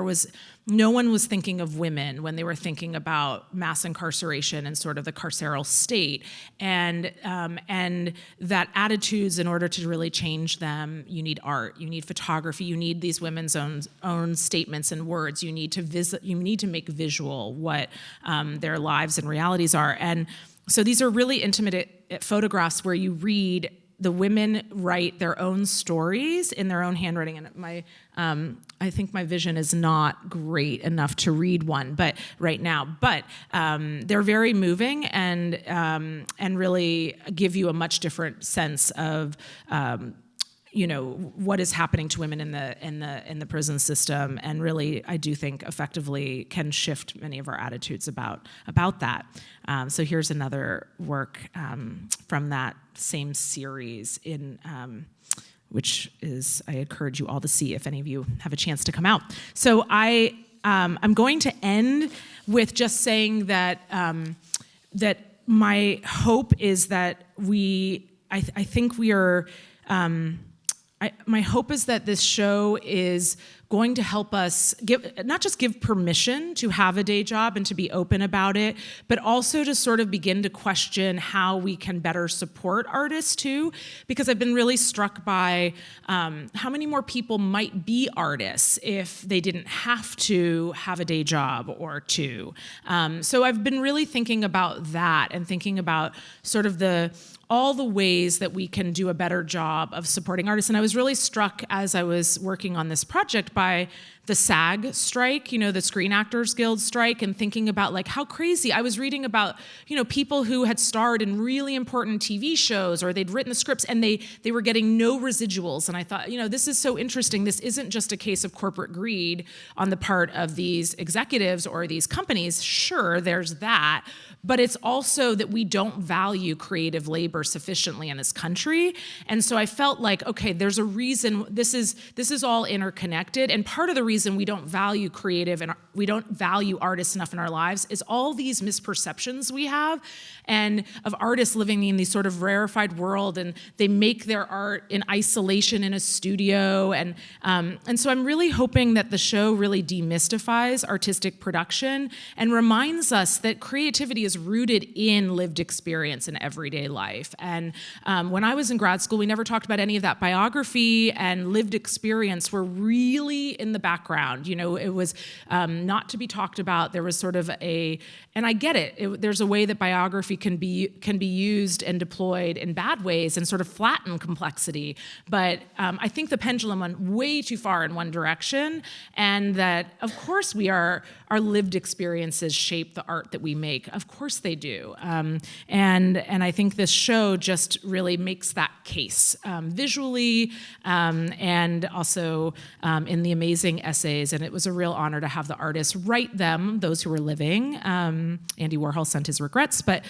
Speaker 2: no one was thinking of women when they were thinking about mass incarceration and sort of the carceral state, and that attitudes, in order to really change them, you need art, you need photography, you need these women's own statements and words. You need to make visual what their lives and realities are. And so these are really intimate photographs where you read the women write their own stories in their own handwriting. And I think my vision is not great enough to read one, but right now. But they're very moving and really give you a much different sense of what is happening to women in the prison system, and really, I do think effectively can shift many of our attitudes about that. So here's another work from that same series which is, I encourage you all to see if any of you have a chance to come out. So I'm going to end with just saying that that my hope is that I think we are, my hope is that this show is going to help us not just give permission to have a day job and to be open about it, but also to sort of begin to question how we can better support artists too, because I've been really struck by how many more people might be artists if they didn't have to have a day job or two. So I've been really thinking about that and thinking about sort of all the ways that we can do a better job of supporting artists. And I was really struck as I was working on this project by the SAG strike, the Screen Actors Guild strike, and thinking about like how crazy. I was reading about, people who had starred in really important TV shows or they'd written the scripts and they were getting no residuals. And I thought, this is so interesting. This isn't just a case of corporate greed on the part of these executives or these companies. Sure, there's that. But it's also that we don't value creative labor sufficiently in this country. And so I felt like, okay, there's a reason this is all interconnected. And part of the reason we don't value creative and we don't value artists enough in our lives is all these misperceptions we have and of artists living in these sort of rarefied world, and they make their art in isolation in a studio. And so I'm really hoping that the show really demystifies artistic production and reminds us that creativity is rooted in lived experience in everyday life. And when I was in grad school, we never talked about any of that. Biography and lived experience were really in the background. It was not to be talked about. There was sort of and I get it. There's a way that biography can be used and deployed in bad ways and sort of flatten complexity. But I think the pendulum went way too far in one direction, and that of course our lived experiences shape the art that we make. Of course they do. And I think this show just really makes that case visually and also in the amazing essays. And it was a real honor to have the artists write them, those who were living. Andy Warhol sent his regrets, but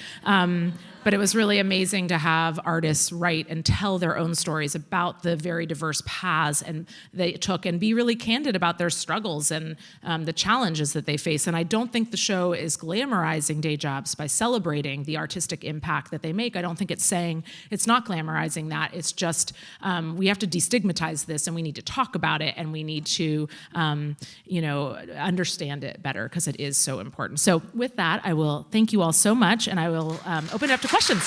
Speaker 2: it was really amazing to have artists write and tell their own stories about the very diverse paths and they took and be really candid about their struggles and the challenges that they face. And I don't think the show is glamorizing day jobs by celebrating the artistic impact that they make. I don't think it's saying, it's not glamorizing that. It's just, we have to destigmatize this and we need to talk about it and we need to, understand it better because it is so important. So with that, I will thank you all so much and I will open it up to questions.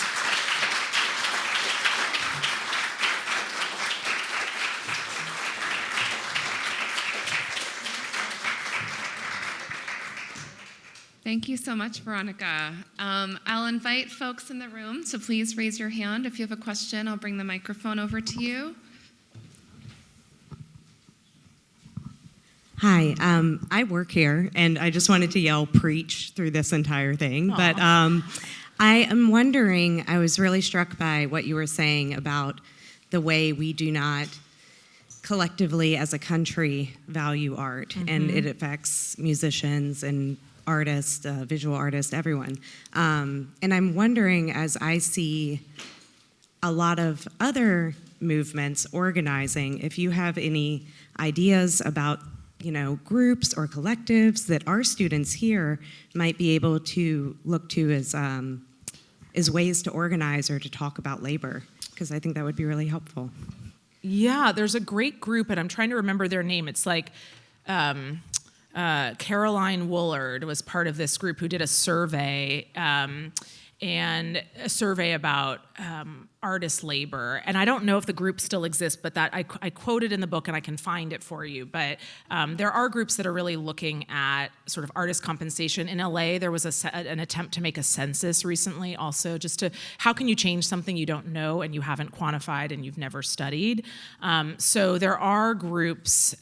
Speaker 1: Thank you so much, Veronica. I'll invite folks in the room, so please raise your hand. If you have a question, I'll bring the microphone over to you.
Speaker 3: Hi, I work here, and I just wanted to yell preach through this entire thing. Aww. But I am wondering, I was really struck by what you were saying about the way we do not collectively as a country value art, and it affects musicians and artists, visual artists, everyone. And I'm wondering, as I see a lot of other movements organizing, if you have any ideas about groups or collectives that our students here might be able to look to as ways to organize or to talk about labor, because I think that would be really helpful.
Speaker 2: Yeah, there's a great group, and I'm trying to remember their name. It's like Caroline Woolard was part of this group who did a survey, and a survey about artist labor. And I don't know if the group still exists, but that I quoted in the book and I can find it for you. But there are groups that are really looking at sort of artist compensation. In LA, there was an attempt to make a census recently also, just to, how can you change something you don't know and you haven't quantified and you've never studied? So there are groups,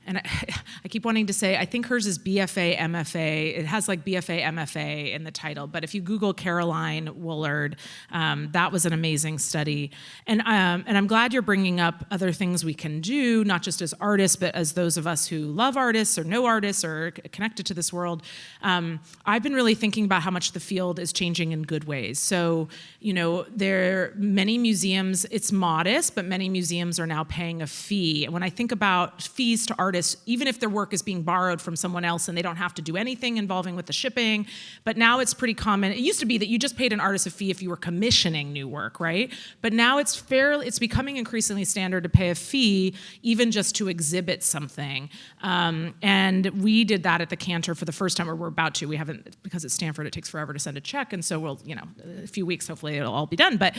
Speaker 2: and I keep wanting to say, I think hers is BFA, MFA. It has like BFA, MFA in the title. But if you Google Caroline Woolard, that was an amazing study. And I'm glad you're bringing up other things we can do, not just as artists, but as those of us who love artists or know artists or connected to this world. I've been really thinking about how much the field is changing in good ways. So, there are many museums, it's modest, but many museums are now paying a fee. And when I think about fees to artists, artists, even if their work is being borrowed from someone else and they don't have to do anything involving with the shipping. But now it's pretty common. It used to be that you just paid an artist a fee if you were commissioning new work, right? But now it's becoming increasingly standard to pay a fee even just to exhibit something. And we did that at the Cantor for the first time, or we're about to. We haven't, because it's Stanford, it takes forever to send a check, and so we'll, a few weeks, hopefully it'll all be done. But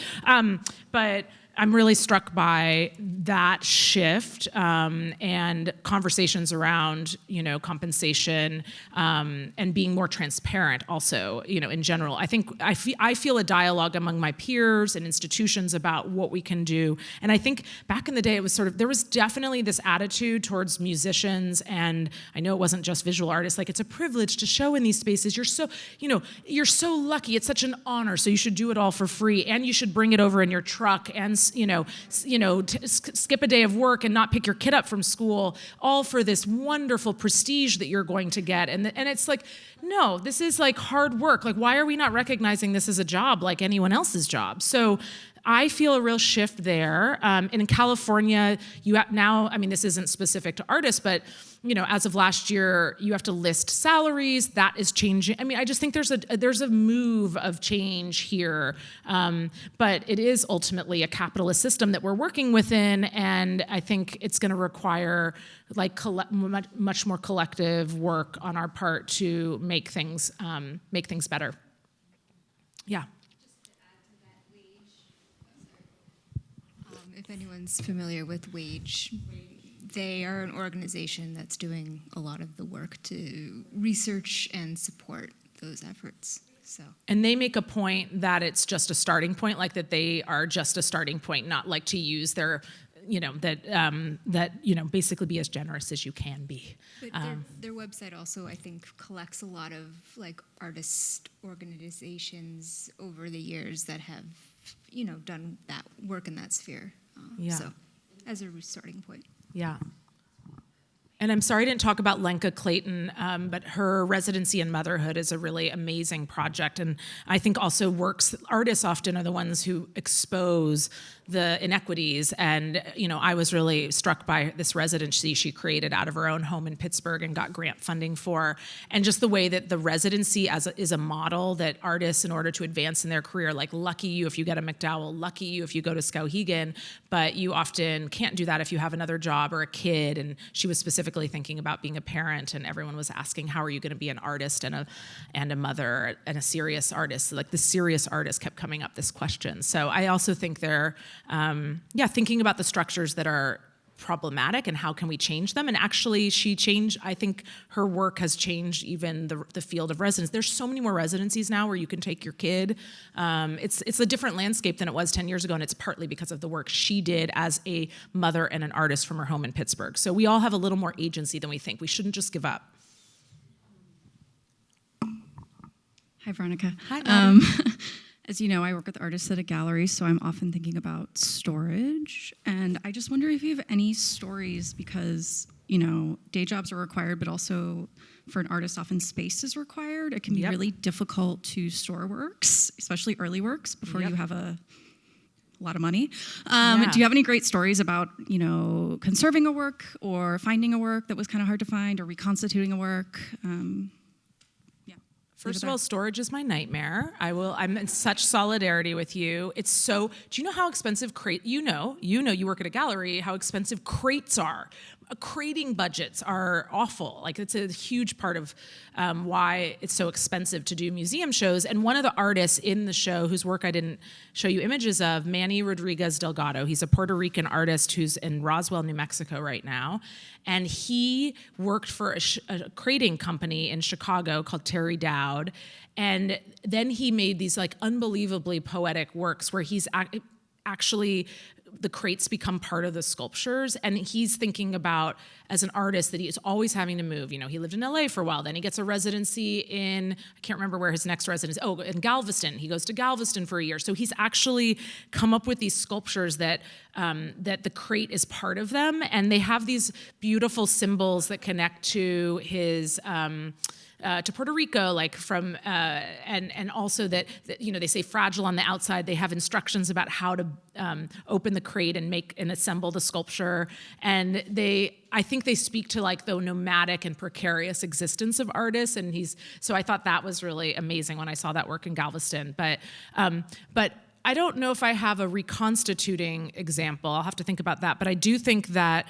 Speaker 2: I'm really struck by that shift and conversations around, compensation and being more transparent also, in general. I feel a dialogue among my peers and institutions about what we can do. And I think back in the day, it was there was definitely this attitude towards musicians, and I know it wasn't just visual artists, like it's a privilege to show in these spaces. You're so lucky. It's such an honor. So you should do it all for free, and you should bring it over in your truck and skip a day of work and not pick your kid up from school, all for this wonderful prestige that you're going to get. And it's like, no, this is like hard work. Like, why are we not recognizing this as a job like anyone else's job? So I feel a real shift there. And in California, this isn't specific to artists, but as of last year, you have to list salaries. That is changing. I just think there's a move of change here, but it is ultimately a capitalist system that we're working within, and I think it's going to require much more collective work on our part to make things better. Yeah.
Speaker 4: If anyone's familiar with WAGE, they are an organization that's doing a lot of the work to research and support those efforts.
Speaker 2: And they make a point that it's just a starting point, like that they are just a starting point, not like to use their, basically be as generous as you can be.
Speaker 4: But their website also, I think, collects a lot of artist organizations over the years that have, done that work in that sphere. So, as a starting point.
Speaker 2: Yeah. And I'm sorry I didn't talk about Lenka Clayton, but her residency in motherhood is a really amazing project. And I think also artists often are the ones who expose the inequities. And, I was really struck by this residency she created out of her own home in Pittsburgh and got grant funding for. And just the way that the residency is a model that artists, in order to advance in their career, like lucky you if you get a MacDowell, lucky you if you go to Skowhegan, but you often can't do that if you have another job or a kid. And she was specifically thinking about being a parent, and everyone was asking, how are you going to be an artist and a mother and a serious artist? Like the serious artist kept coming up, this question. So I also think they're thinking about the structures that are problematic and how can we change them. And actually I think her work has changed even the field of residence. There's so many more residencies now where you can take your kid. It's a different landscape than it was 10 years ago, and it's partly because of the work she did as a mother and an artist from her home in Pittsburgh. So we all have a little more agency than we think. We shouldn't just give up.
Speaker 5: Hi, Veronica.
Speaker 2: Hi,
Speaker 5: As you know, I work with artists at a gallery, so I'm often thinking about storage. And I just wonder if you have any stories, because, day jobs are required, but also for an artist, often space is required. It can be really difficult to store works, especially early works, before you have a lot of money. Do you have any great stories about, conserving a work or finding a work that was kind of hard to find, or reconstituting a work?
Speaker 2: First of all, storage is my nightmare. I'm in such solidarity with you. Do you know how expensive you work at a gallery, how expensive crates are. Crating budgets are awful. Like, it's a huge part of why it's so expensive to do museum shows. And one of the artists in the show, whose work I didn't show you images of, Manny Rodriguez Delgado, he's a Puerto Rican artist who's in Roswell, New Mexico right now. And he worked for a crating company in Chicago called Terry Dowd. And then he made these unbelievably poetic works where he's actually, the crates become part of the sculptures, and he's thinking about, as an artist, that he's always having to move. He lived in LA for a while, then he gets a residency in, I can't remember where his next residency, in Galveston. He goes to Galveston for a year. So he's actually come up with these sculptures that the crate is part of them, and they have these beautiful symbols that connect to his to Puerto Rico, and also that they say fragile on the outside. They have instructions about how to open the crate and make and assemble the sculpture. And I think they speak to like the nomadic and precarious existence of artists, and so I thought that was really amazing when I saw that work in Galveston. But I don't know if I have a reconstituting example. I'll have to think about that. But I do think that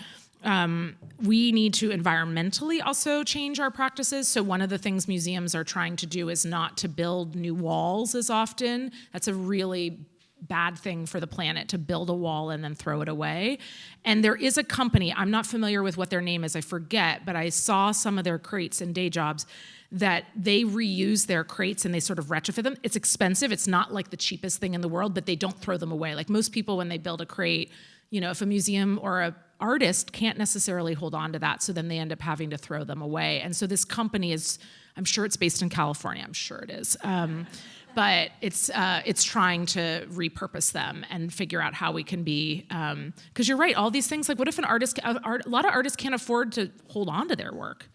Speaker 2: we need to environmentally also change our practices. So one of the things museums are trying to do is not to build new walls as often. That's a really bad thing for the planet, to build a wall and then throw it away. And there is a company, I'm not familiar with what their name is, I forget, but I saw some of their crates in day jobs that they reuse their crates and they sort of retrofit them. It's expensive. It's not like the cheapest thing in the world, but they don't throw them away. Like most people, when they build a crate, if a museum or a artist can't necessarily hold on to that, so then they end up having to throw them away. And so this company is, I'm sure it's based in California, I'm sure it is. But it's trying to repurpose them and figure out how we can be, because you're right, all these things, like what if a lot of artists can't afford to hold on to their work?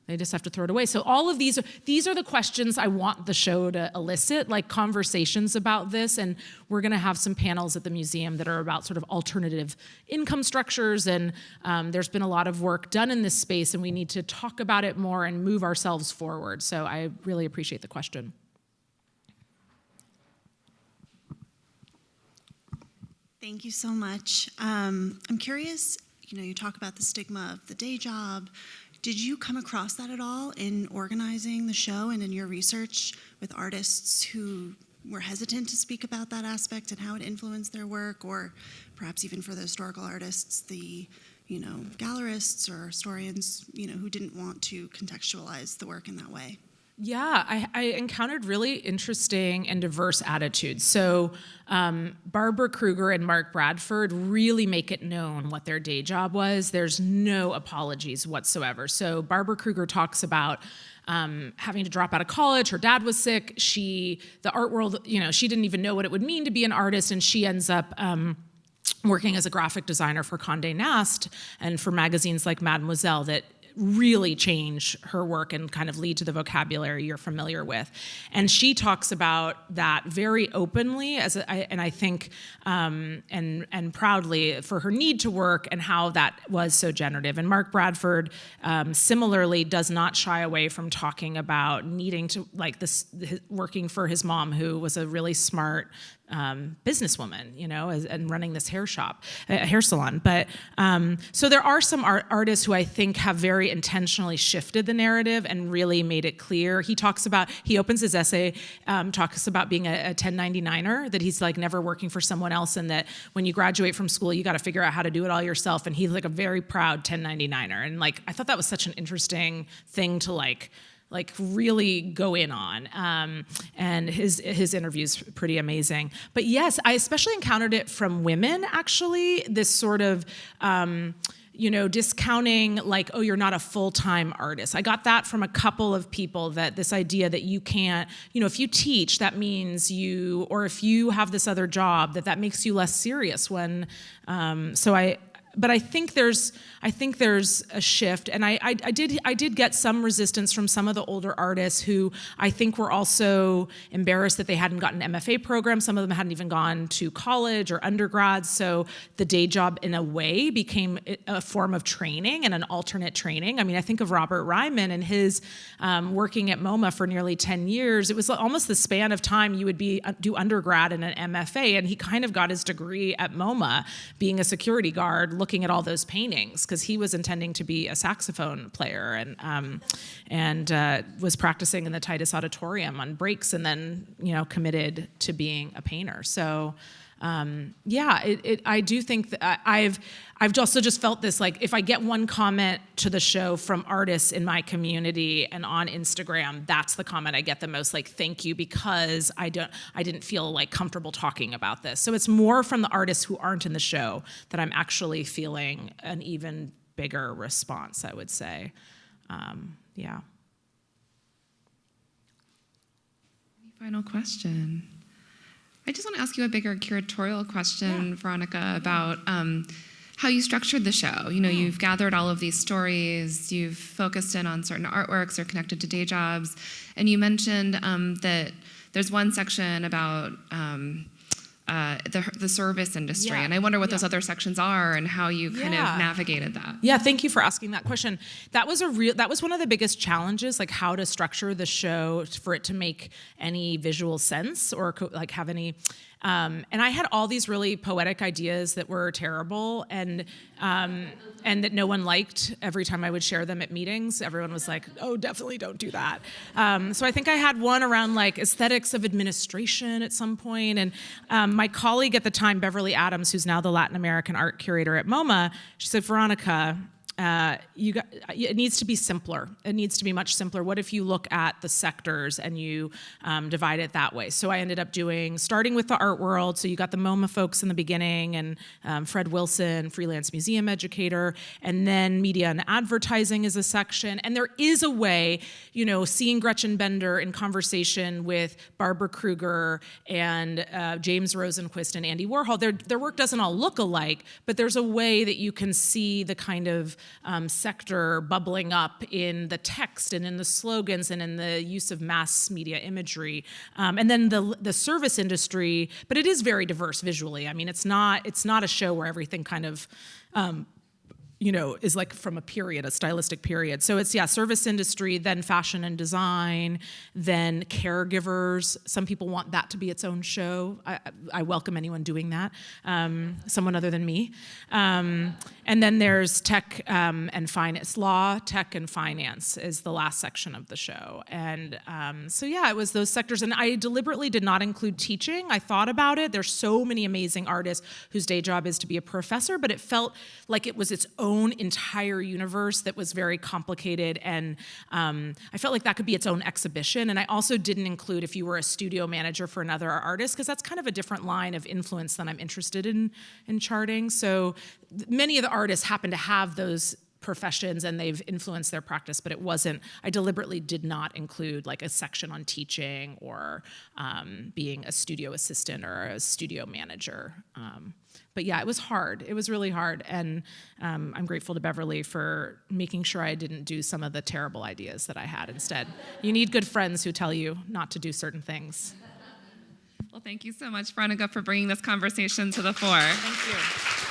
Speaker 2: They just have to throw it away. So all of these are the questions I want the show to elicit, like conversations about this. And we're going to have some panels at the museum that are about sort of alternative income structures. And there's been a lot of work done in this space, and we need to talk about it more and move ourselves forward. So I really appreciate the question.
Speaker 6: Thank you so much. I'm curious, you talk about the stigma of the day job. Did you come across that at all in organizing the show and in your research with artists who were hesitant to speak about that aspect and how it influenced their work, or perhaps even for the historical artists, the gallerists or historians, who didn't want to contextualize the work in that way?
Speaker 2: Yeah, I encountered really interesting and diverse attitudes. So Barbara Kruger and Mark Bradford really make it known what their day job was. There's no apologies whatsoever. So Barbara Kruger talks about having to drop out of college. Her dad was sick. The art world, she didn't even know what it would mean to be an artist, and she ends up working as a graphic designer for Condé Nast and for magazines like Mademoiselle that really change her work and kind of lead to the vocabulary you're familiar with. And she talks about that very openly, and I think, and proudly, for her need to work and how that was so generative. And Mark Bradford similarly does not shy away from talking about needing to, working for his mom, who was a really smart businesswoman, and running this hair salon. But so there are some artists who I think have very intentionally shifted the narrative and really made it clear. He opens his essay, talks about being a 1099er, that he's like never working for someone else, and that when you graduate from school, you got to figure out how to do it all yourself. And he's like a very proud 1099er. And I thought that was such an interesting thing to really go in on. And his interview's pretty amazing. But yes, I especially encountered it from women, actually, this sort of, discounting, oh, you're not a full-time artist. I got that from a couple of people, that this idea that you can't, if you teach, that means or if you have this other job, that makes you less serious when, but I think there's a shift, and I did get some resistance from some of the older artists who I think were also embarrassed that they hadn't gotten an MFA program. Some of them hadn't even gone to college or undergrad, so the day job in a way became a form of training and an alternate training. I mean, I think of Robert Ryman and his working at MoMA for nearly 10 years. It was almost the span of time you would do undergrad and an MFA, and he kind of got his degree at MoMA being a security guard, looking at all those paintings, because he was intending to be a saxophone player and was practicing in the Titus Auditorium on breaks, and then committed to being a painter. So I do think that I've also just felt this, if I get one comment to the show from artists in my community and on Instagram, that's the comment I get the most, thank you, because I didn't feel comfortable talking about this. So it's more from the artists who aren't in the show that I'm actually feeling an even bigger response, I would say. Yeah.
Speaker 1: Final question. I just want to ask you a bigger curatorial question, Veronica, about how you structured the show. You've gathered all of these stories, you've focused in on certain artworks or connected to day jobs, and you mentioned that there's one section about the service industry.
Speaker 2: Yeah.
Speaker 1: And I wonder what
Speaker 2: Yeah.
Speaker 1: those other sections are and how you kind of navigated that.
Speaker 2: Yeah, thank you for asking that question. That was one of the biggest challenges, like how to structure the show for it to make any visual sense or like have any. And I had all these really poetic ideas that were terrible and that no one liked. Every time I would share them at meetings, everyone was like, "Oh, definitely don't do that." So I think I had one around like aesthetics of administration at some point. And my colleague at the time, Beverly Adams, who's now the Latin American art curator at MoMA, she said, "Veronica, it needs to be simpler. It needs to be much simpler. What if you look at the sectors and you divide it that way?" So I ended up starting with the art world. So you got the MoMA folks in the beginning and Fred Wilson, freelance museum educator, and then media and advertising is a section. And there is a way, seeing Gretchen Bender in conversation with Barbara Kruger and James Rosenquist and Andy Warhol, their work doesn't all look alike, but there's a way that you can see the kind of sector bubbling up in the text and in the slogans and in the use of mass media imagery. And then the service industry, but it is very diverse visually. I mean, it's not a show where everything kind of is like from a stylistic period. So it's, service industry, then fashion and design, then caregivers. Some people want that to be its own show. I welcome anyone doing that, someone other than me. And then there's tech and finance. Law, tech, and finance is the last section of the show. And it was those sectors. And I deliberately did not include teaching. I thought about it. There's so many amazing artists whose day job is to be a professor, but it felt like it was its own entire universe that was very complicated, and I felt like that could be its own exhibition. And I also didn't include if you were a studio manager for another artist, because that's kind of a different line of influence than I'm interested in charting. So many of the artists happen to have those professions and they've influenced their practice, but I deliberately did not include like a section on teaching or being a studio assistant or a studio manager. But it was hard. It was really hard. And I'm grateful to Beverly for making sure I didn't do some of the terrible ideas that I had instead. You need good friends who tell you not to do certain things.
Speaker 1: Well, thank you so much, Veronica, for bringing this conversation to the fore.
Speaker 2: Thank you.